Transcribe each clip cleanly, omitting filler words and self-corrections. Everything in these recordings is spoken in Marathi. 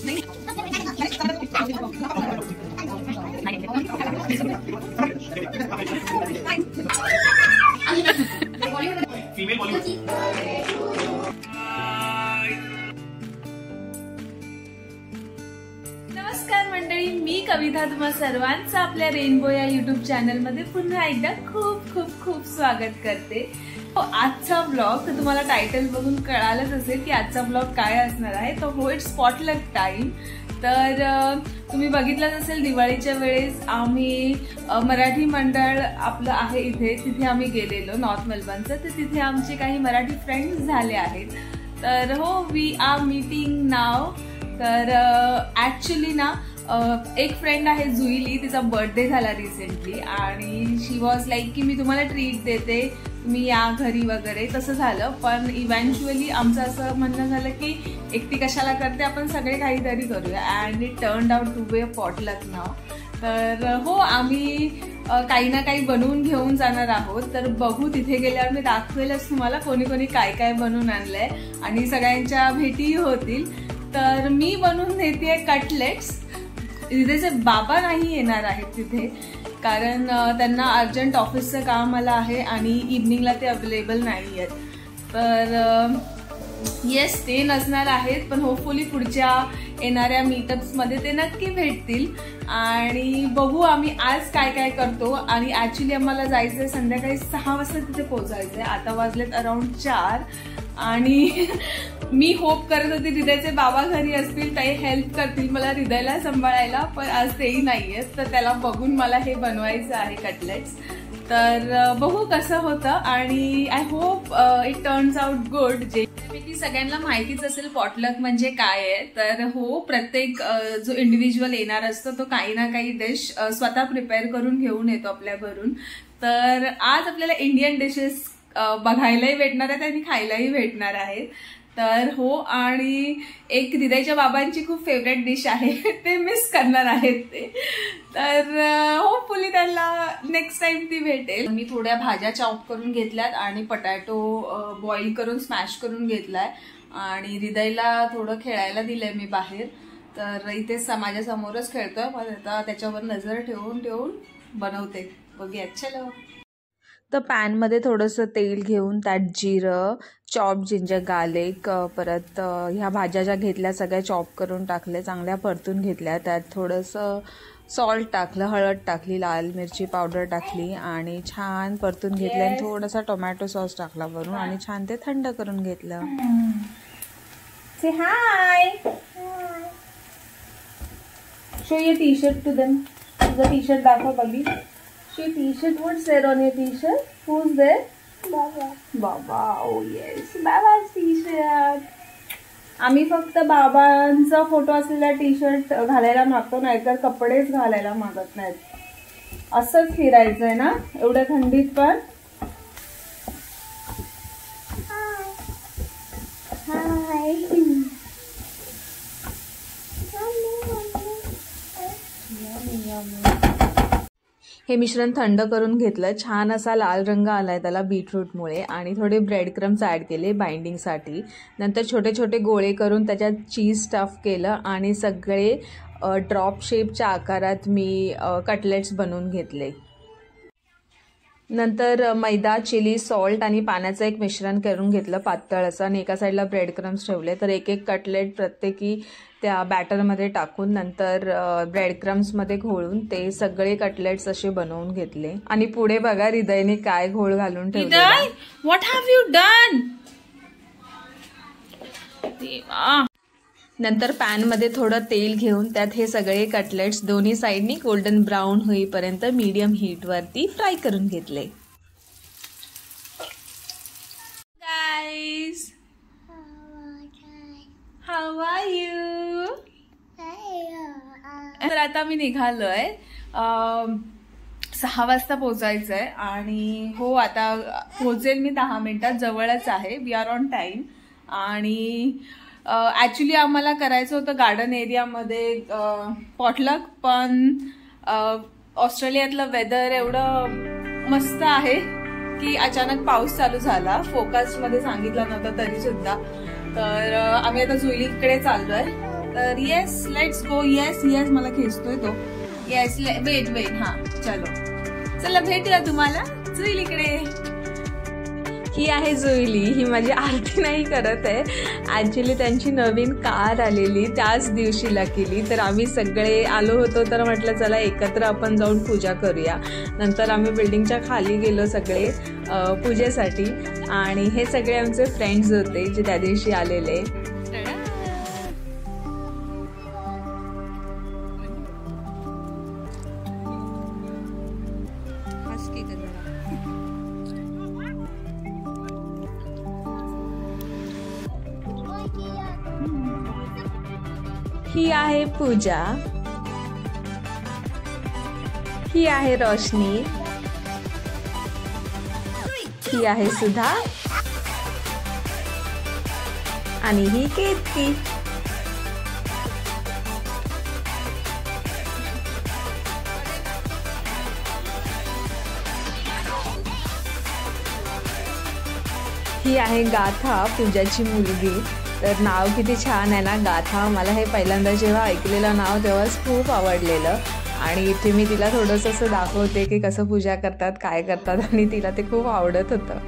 नमस्कार मंडळी, मी कविता तुम्हा सर्वांचं आपल्या रेनबो या युट्यूब चॅनल मध्ये पुन्हा एकदा खूप खूप खूप स्वागत करते. आजचा ब्लॉग तर तुम्हाला टायटल बघून कळालंच असेल की आजचा ब्लॉग काय असणार आहे. तो होईल स्पॉटलक टाइम. तर तुम्ही बघितलंच असेल दिवाळीच्या वेळेस आम्ही मराठी मंडळ आपलं आहे इथे, तिथे आम्ही गेलेलो नॉर्थ मेलबर्नचं. तर तिथे आमचे काही मराठी फ्रेंड्स झाले आहेत. तर हो, वी आर मीटिंग नाव. तर ऍक्च्युली ना एक फ्रेंड आहे जुईली, तिचा बर्थडे झाला रिसेंटली आणि शी वॉज लाईक की मी तुम्हाला ट्रीट देते, तुम्ही या घरी वगैरे. तसं झालं, पण इव्हेंच्युअली आमचं असं म्हणणं झालं की एकटी कशाला करते, आपण सगळे काहीतरी करूया. And it turned out to be a potluck नाव. तर हो, आम्ही काही ना काही बनवून घेऊन जाणार आहोत. तर बघू, तिथे गेल्यावर मी दाखवेलच तुम्हाला कोणी कोणी काय काय बनवून आणलंय आणि सगळ्यांच्या भेटीही होतील. तर मी बनवून देते कटलेट्स. तिथेचे बाबा नाही येणार आहेत तिथे, कारण त्यांना अर्जंट ऑफिसचं काम आलं आहे आणि इव्हनिंगला ते अवेलेबल नाही आहेत. तर येस, ते नसणार आहेत, पण होपफुली पुढच्या येणाऱ्या मीटअप्समध्ये ते नक्की भेटतील. आणि बघू आम्ही आज काय काय करतो. आणि ऍक्च्युली आम्हाला जायचंय संध्याकाळी 6 वाजता तिथे पोहोचायचंय. आता वाजलेत अराउंड 4 आणि मी होप करत होती हृदयचे बाबा घरी असतील, काही हेल्प करतील मला हृदयला सांभाळायला, पण आज तेही नाहीये. तर त्याला बघून मला हे बनवायचं आहे कटलेट्स. तर बघू कसं होतं आणि I hope it turns out good. जे सगळ्यांना माहितीच असेल पॉटलक म्हणजे काय आहे. तर हो, प्रत्येक जो इंडिव्हिज्युअल येणार असतो तो काही ना काही डिश स्वतः प्रिपेअर करून घेऊन येतो आपल्या घरून. तर आज आपल्याला इंडियन डिशेस बघायलाही भेटणार आहेत आणि खायलाही भेटणार आहेत. तर हो, आणि एक हृदयच्या बाबांची खूप फेवरेट डिश आहे, ते मिस करणार आहेत ते. तर होपफुली त्यांना नेक्स्ट टाइम ती भेटेल. मी थोड्या भाज्या चॉप करून घेतल्यात आणि पटॅटो बॉईल करून स्मॅश करून घेतलाय आणि हृदयला थोडं खेळायला दिलंय मी बाहेर. तर इथे माझ्या समोरच खेळतोय, पण आता त्याच्यावर नजर ठेवून ठेवून बनवते. बघूया. चलो. तर पॅनमध्ये थोडंसं तेल घेऊन त्यात जिरं, चॉप जिंजर गार्लिक, परत ह्या भाज्या ज्या घेतल्या सगळ्या चॉप करून टाकल्या, चांगल्या परतून घेतल्या. त्यात थोडंसं सॉल्ट टाकलं, हळद टाकली, लाल मिरची पावडर टाकली आणि छान परतून घेतलं. आणि थोडासा टोमॅटो सॉस टाकला वरून आणि छान ते थंड करून घेतलं. Say hi. Show your T-shirt to them. तुझं टी शर्ट दाखव बघी. T-shirt, what's there on your T-shirt? Who's there? Baba. Baba, oh yes, Baba's T-shirt. आम्ही फक्त बाबांचा फोटो असलेला T-shirt घालायला मागतो, नाहीतर कपडेच घालायला मागत नाहीत. असंच फिरायचंय ना एवढ्या थंडीत पण. हाय. हे मिश्रण थंड करून घेतलं. छान असा लाल रंग आलाय त्याला बीटरूटमुळे. आणि थोडे ब्रेड क्रम्स ॲड केले बाइंडिंगसाठी. नंतर छोटे छोटे गोळे करून त्याच्यात चीज स्टफ केलं आणि सगळे ड्रॉप शेपच्या आकारात मी कटलेट्स बनवून घेतले. नंतर मैदा, चिली, सॉल्ट आणि पाण्याचं एक मिश्रण करून घेतलं पातळ असं, आणि एका साईडला ब्रेड क्रम्स ठेवले. तर एक एक कटलेट प्रत्येकी त्या बॅटरमध्ये टाकून नंतर ब्रेड क्रम्समध्ये घोळून ते सगळे कटलेट्स असे बनवून घेतले. आणि पुढे बघा हृदयने काय घोळ घालून ठेवले. What have you done. नंतर पॅनमध्ये थोडं तेल घेऊन त्यात हे सगळे कटलेट्स दोन्ही साईडनी गोल्डन ब्राऊन होईपर्यंत मीडियम हीटवरती फ्राय करून घेतले. Guys, how are you. तर आता मी निघालोय. 6 वाजता पोहोचायचंय आणि हो, आता पोहोचेल मी 10 मिनिटात. जवळच आहे, वी आर ऑन टाइम. आणि ऍक्च्युली आम्हाला करायचं होतं गार्डन एरियामध्ये पॉटलक, पण ऑस्ट्रेलियातलं वेदर एवढं मस्त आहे की अचानक पाऊस चालू झाला. फोकास्ट मध्ये सांगितलं नव्हतं तरी सुद्धा. तर आम्ही आता जुईलीकडे चाललोय. तर yes let's go. Yes yes मला खेचतोय तो. Yes wait wait. हा चलो चला भेटूया तुम्हाला. जुईली इकडे. ही आहे जुईली. ही माझी आरती नाही करत आहे. ॲक्च्युली त्यांची नवीन कार आलेली त्याच दिवशी लकीली. तर आम्ही सगळे आलो होतो तर म्हटलं चला एकत्र आपण जाऊन पूजा करूया. नंतर आम्ही बिल्डिंगच्या खाली गेलो सगळे पूजेसाठी. आणि हे सगळे आमचे फ्रेंड्स होते जे त्या दिवशी आलेले. ही आहे पूजा. ही आहे रोशनी. ही आहे सुधा. आणि ही केतकी. ही आहे गाथा, पूजाची मुलगी. तर नाव किती छान आहे ना, गाथा. मला हे पहिल्यांदा जेव्हा ऐकलेलं नाव तेव्हाच खूप आवडलेलं. आणि इथे मी तिला थोडंसं असं दाखवते की कसं पूजा करतात, काय करतात. आणि तिला ते खूप आवडत होतं.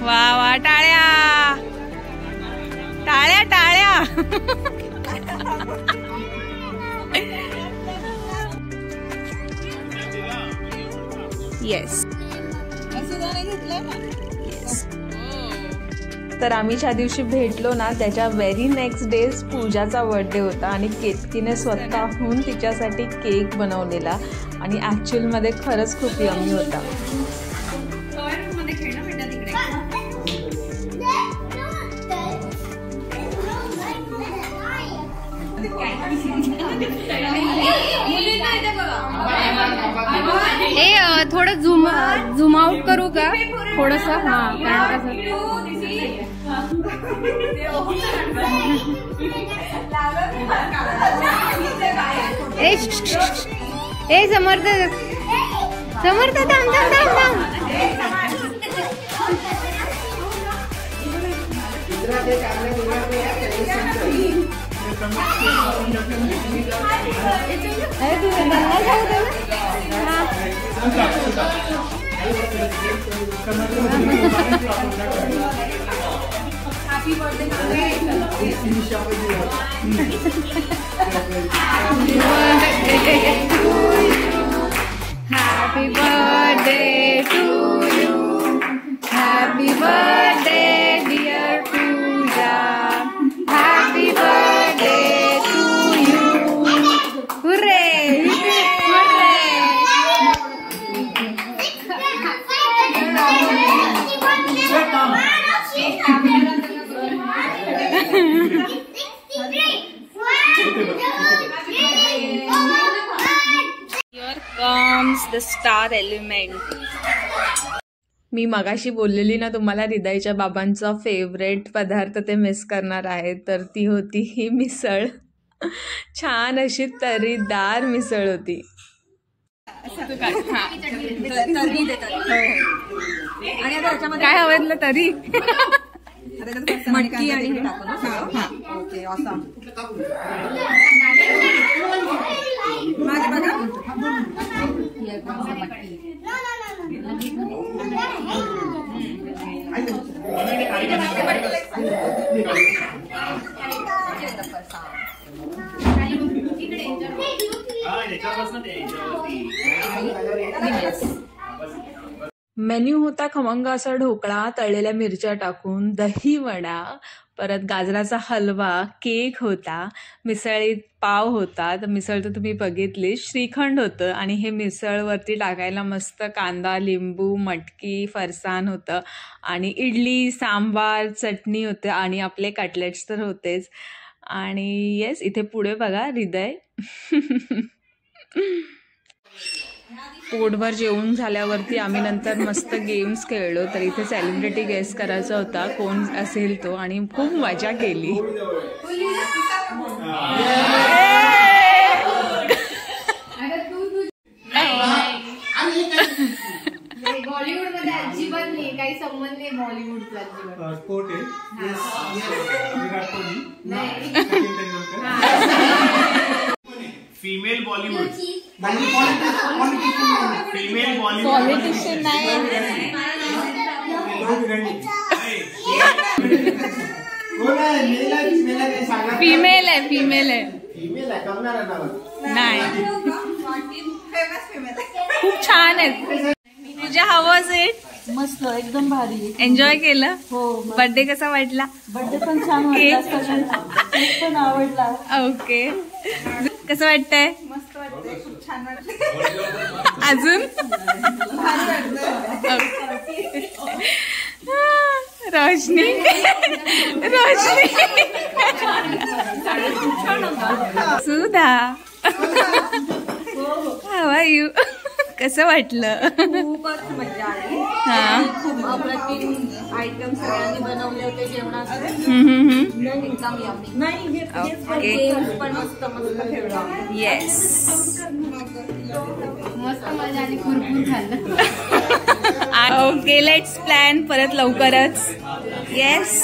वा वा, टाळ्या टाळ्या टाळ्या. येस. तर आम्ही ज्या दिवशी भेटलो ना त्याच्या व्हेरी नेक्स्ट डेज पूजाचा बर्थडे होता. आणि केतकीने स्वतःहून तिच्यासाठी केक बनवलेला. आणि ॲक्च्युअलमध्ये खरंच खूप यम्मी होता. थोडं झूम आउट करू का थोडस. हा ए समर्थ समर्थ थांब थांब थांब थांब. Happy birthday to you. Happy birthday dear Pooja. Happy birthday to you. Hooray! Hooray! Here comes the star element. मी मगाशी बोललेली ना तुम्हाला हृदयच्या बाबांचा फेवरेट पदार्थ ते मिस करणार आहे. तर ती होती ही मिसळ. छान अशी तर्रीदार मिसळ होती. काय हवं तरी मटकी आणि हे टाकून. Okay awesome. माझे बघा मेन्यू होता खमंग असा ढोकळा, तळलेल्या मिरच्या टाकून, दही वडा, परत गाजराचा हलवा, केक होता, मिसळीत पाव होता. तर मिसळ तर तुम्ही बघितली. श्रीखंड होतं आणि हे मिसळवरती टाकायला मस्त कांदा, लिंबू, मटकी, फरसाण होतं आणि इडली, सांबार, चटणी होते आणि आपले कटलेट्स तर होतेच. आणि येस, इथे पुढे बघा हृदय. पोटभर जेवून झाल्यावरती आम्ही नंतर मस्त गेम्स खेळलो. तर इथे सेलिब्रिटी गेस्ट करायचा होता, कोण असेल तो, आणि खूप मजा केली. बॉलिवूड मध्ये अजिबात नाही, काही संबंध नाही बॉलिवूडचा अजिबात. स्पोर्ट आहे. Virat Kohli, female Bollywood, female Bollywood politician नाही, फीमेल आहे, फीमेल आहे, नाही, खूप छान आहे. तुझ्या हवंच आहे, मस्त एकदम भारी. एन्जॉय केलं. हो, बर्थडे कसा वाटला? बर्थडे पण छान वाटला, केक पण आवडला. ओके, कसं वाटतंय? मस्त वाटतंय, खूप छान वाटलं. अजून रोशनी, रोशनी सुधा, हाव आर यू? कसं वाटलं? खूपच मजा आली. हा, खूप अप्रतिम आयटम सगळ्यांनी बनवले होते जेवणात. एकदम यम्मी. नाही, ओके, पण मस्त मस्त ठेवलं. येस, मस्त मजा आली, भरपूर खाल्लं. ओके, लेट्स प्लॅन परत लवकरच. येस,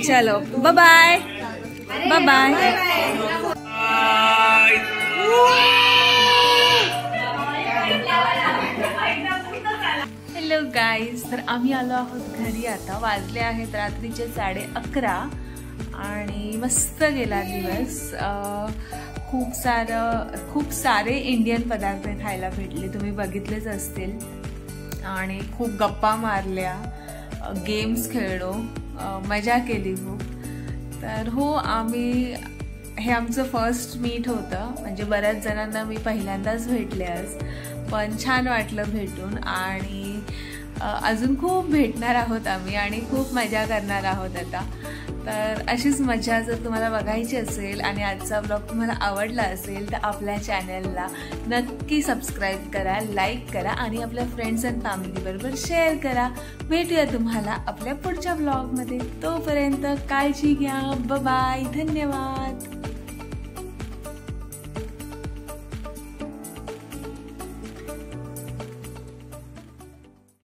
चलो, bye bye, bye bye. Hello guys, तर आम्ही आलो आहोत घरी. आता वाजले आहेत रात्रीचे 11:30 आणि मस्त गेला दिवस. खूप सारे इंडियन पदार्थ खायला भेटले, तुम्ही बघितलेच असतील. आणि खूप गप्पा मारल्या, गेम्स खेळलो, मजा केली खूप. तर हो, हे आमचं फर्स्ट मीट होतं, म्हणजे बऱ्याच जणांना मी पहिल्यांदाच भेटले आज, पण छान वाटलं भेटून. आणि अजून खूप भेटणार आहोत आम्ही आणि खूप मजा करणार आहोत आता. तर अशीच मजा जर तुम्हाला बघायची असेल आणि आजचा ब्लॉग तुम्हाला आवडला असेल तर आपल्या चॅनलला नक्की सबस्क्राईब करा, लाईक करा आणि आपल्या फ्रेंड्स अँड फॅमिलीबरोबर शेअर करा. भेटूया तुम्हाला आपल्या पुढच्या ब्लॉगमध्ये. तोपर्यंत काळजी घ्या. बाय, धन्यवाद.